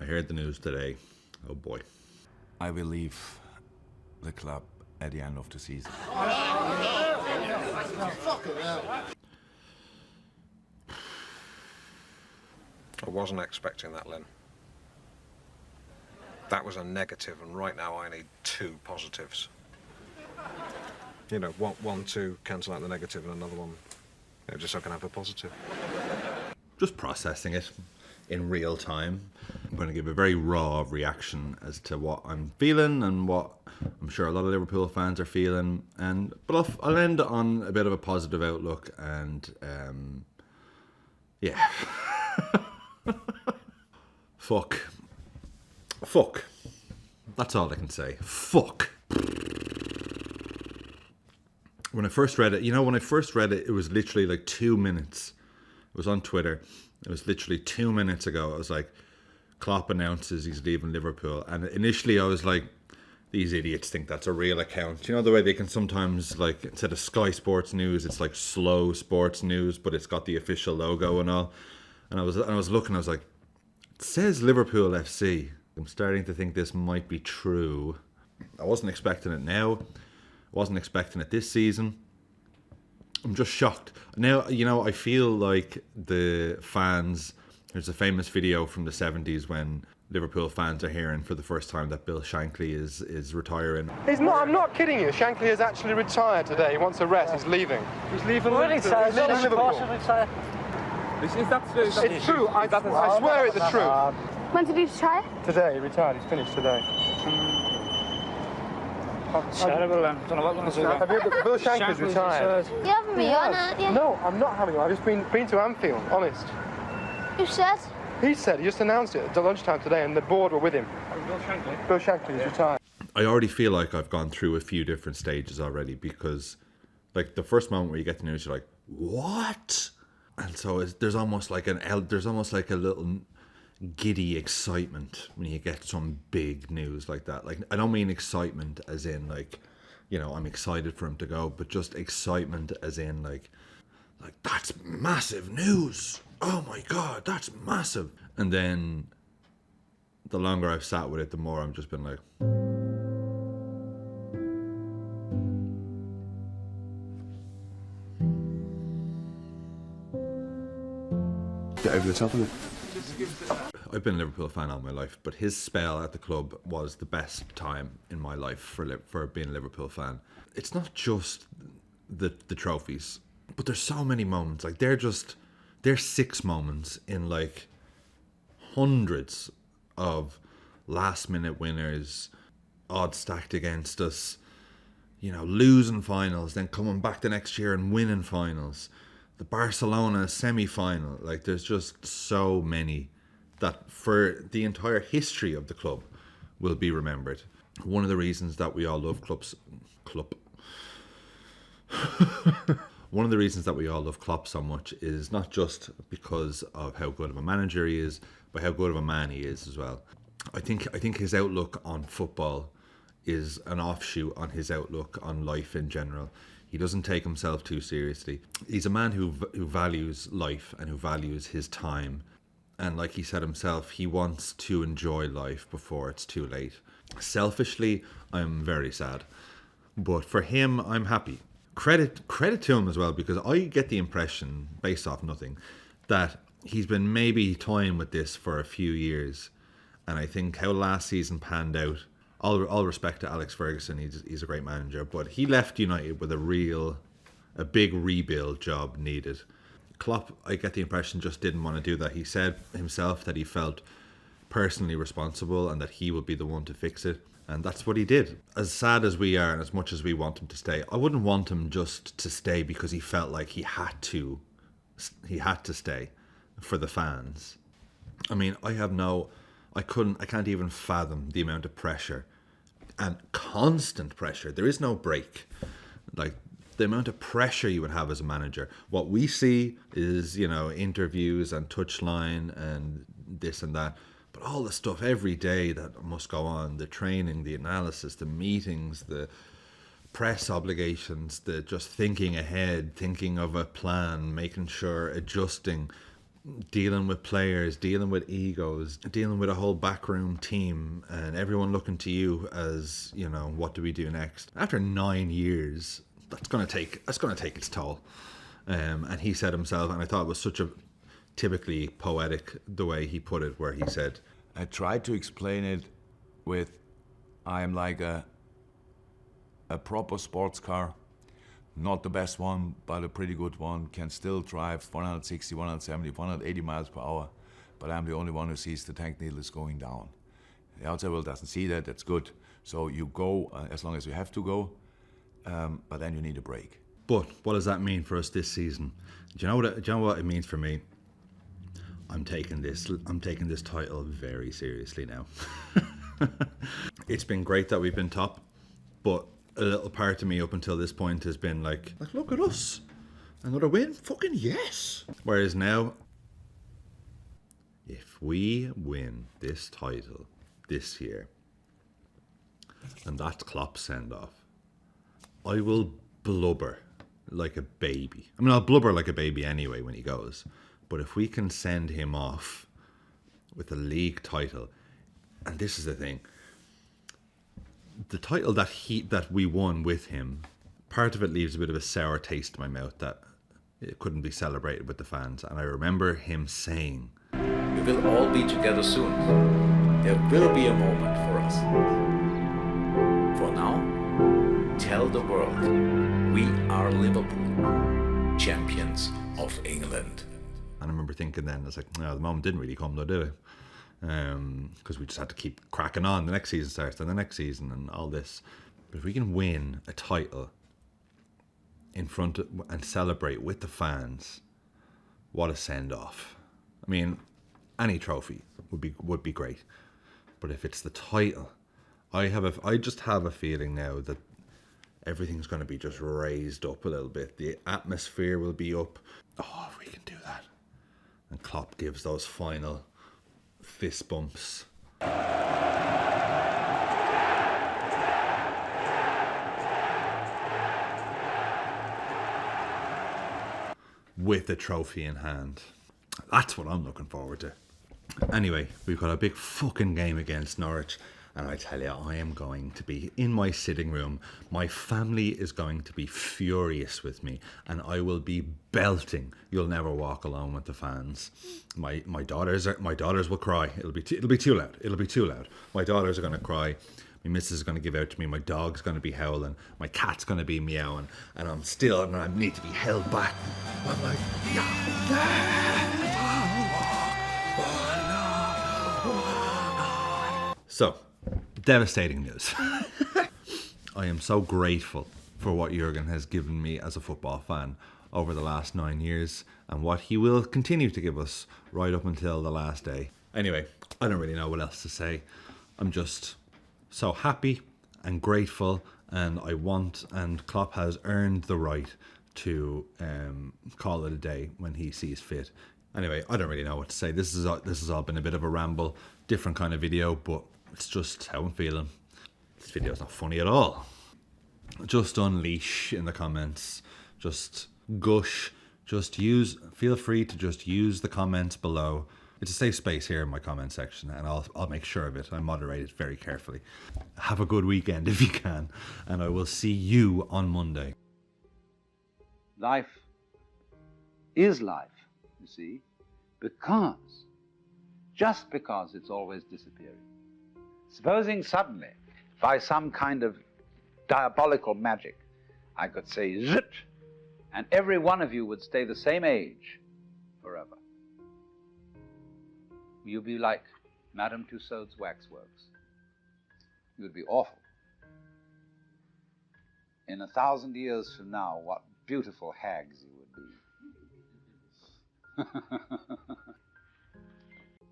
I heard the news today. Oh boy. I will leave the club at the end of the season. I wasn't expecting that, Len. That was a negative, and right now I need 2 positives. You know, one to cancel out the negative, and another one, just so I can have a positive. Just processing it in real time. I'm going to give a very raw reaction as to what I'm feeling and what I'm sure a lot of Liverpool fans are feeling. But I'll end on a bit of a positive outlook and yeah. Fuck. That's all I can say. Fuck. When I first read it, it was literally like 2 minutes. It was on Twitter. It was literally 2 minutes ago. I was like, Klopp announces he's leaving Liverpool. And initially I was like, these idiots think that's a real account. You know the way they can sometimes, like, instead of Sky Sports News, it's like Slow Sports News, but it's got the official logo and all. And I was looking, I was like, it says Liverpool FC. I'm starting to think this might be true. I wasn't expecting it now. Wasn't expecting it this season. I'm just shocked. Now, I feel like the fans, there's a famous video from the 70s when Liverpool fans are hearing for the first time that Bill Shankly is retiring. I'm not kidding you. Shankly has actually retired today. He wants a rest. He's leaving. He's leaving Liverpool. He's leaving Liverpool. Is that true? It's true. I swear it's the truth. When did he retire? Today. He retired. He's finished today. Terrible, then. Don't know what I'm going to say. Bill Shankly's retired. You haven't me on, aren't you? No, I'm not having you. I've just been to Anfield, honest. Who said? He said, he just announced it at lunchtime today, and the board were with him. Bill Shankly? Bill Shankly is retired. I already feel like I've gone through a few different stages already because, like, the first moment where you get the news, you're like, what? And so there's almost like a little giddy excitement when you get some big news like that. Like, I don't mean excitement as in like, I'm excited for him to go, but just excitement as in like that's massive news. Oh my God, that's massive. And then the longer I've sat with it, the more I've just been like, get over the top of it. I've been a Liverpool fan all my life, but his spell at the club was the best time in my life for being a Liverpool fan. It's not just the trophies, but there's so many moments. Like, they're 6 moments in like hundreds of last minute winners, odds stacked against us, losing finals, then coming back the next year and winning finals. The Barcelona semi-final. Like, there's just so many that for the entire history of the club will be remembered. One of the reasons that we all love One of the reasons that we all love Klopp so much is not just because of how good of a manager he is, but how good of a man he is as well. I think his outlook on football is an offshoot on his outlook on life in general. He doesn't take himself too seriously. He's a man who values life and who values his time. And like he said himself, he wants to enjoy life before it's too late. Selfishly, I'm very sad. But for him, I'm happy. Credit to him as well, because I get the impression, based off nothing, that he's been maybe toying with this for a few years. And I think how last season panned out, all respect to Alex Ferguson, he's a great manager, but he left United with a big rebuild job needed. Klopp, I get the impression, just didn't want to do that. He said himself that he felt personally responsible and that he would be the one to fix it. And that's what he did. As sad as we are and as much as we want him to stay, I wouldn't want him just to stay because he felt like he had to stay for the fans. I mean, I can't even fathom the amount of pressure and constant pressure. There is no break. Like, the amount of pressure you would have as a manager. What we see is, interviews and touchline and this and that. But all the stuff every day that must go on, the training, the analysis, the meetings, the press obligations, the just thinking ahead, thinking of a plan, making sure, adjusting, dealing with players, dealing with egos, dealing with a whole backroom team, and everyone looking to you as, you know, what do we do next? After 9 years, that's gonna take its toll. And he said himself, and I thought it was such a typically poetic the way he put it, where he said, I tried to explain it with, I am like a proper sports car, not the best one, but a pretty good one, can still drive 160, 170, 180 miles per hour, but I'm the only one who sees the tank needle is going down. The outside world doesn't see that, that's good. So you go as long as you have to go, but then you need a break. but what does that mean for us this season? Do you know what it means for me? I'm taking this title very seriously now. It's been great that we've been top, but a little part of me up until this point has been like look at us, another win, fucking yes. Whereas now, if we win this title this year, and that's Klopp's send off, I will blubber like a baby. I mean, I'll blubber like a baby anyway when he goes. But if we can send him off with a league title, and this is the thing, the title that we won with him, part of it leaves a bit of a sour taste in my mouth that it couldn't be celebrated with the fans. And I remember him saying, "We will all be together soon. There will be a moment for us. For now, tell the world we are Liverpool, champions of England." And I remember thinking then, I was like, no, the moment didn't really come though, did it? Because we just had to keep cracking on. The next season starts, and the next season, and all this. But if we can win a title in front of, and celebrate with the fans, what a send off! I mean, any trophy would be great, but if it's the title, I just have a feeling now that everything's going to be just raised up a little bit. The atmosphere will be up. Oh, if we can do that. And Klopp gives those final fist bumps. With the trophy in hand. That's what I'm looking forward to. Anyway, we've got a big fucking game against Norwich. And I tell you, I am going to be in my sitting room. My family is going to be furious with me, and I will be belting "You'll Never Walk Alone" with the fans. My daughters will cry. It'll be too loud. It'll be too loud. My daughters are going to cry. My missus is going to give out to me. My dog's going to be howling. My cat's going to be meowing, and I'm still, and I need to be held back. I'm like, so. Devastating news. I am so grateful for what Jürgen has given me as a football fan over the last 9 years, and what he will continue to give us right up until the last day. Anyway, I don't really know what else to say. I'm just so happy and grateful, and and Klopp has earned the right to call it a day when he sees fit. Anyway, I don't really know what to say. This has all been a bit of a ramble, different kind of video, but it's just how I'm feeling. This video's not funny at all. Just unleash in the comments. Just gush. Feel free to just use the comments below. It's a safe space here in my comment section, and I'll make sure of it. I moderate it very carefully. Have a good weekend if you can, and I will see you on Monday. Life is life, you see, just because it's always disappearing. Supposing suddenly, by some kind of diabolical magic, I could say zit, and every one of you would stay the same age forever. You'd be like Madame Tussauds waxworks. You would be awful. In 1,000 years from now, what beautiful hags you would be.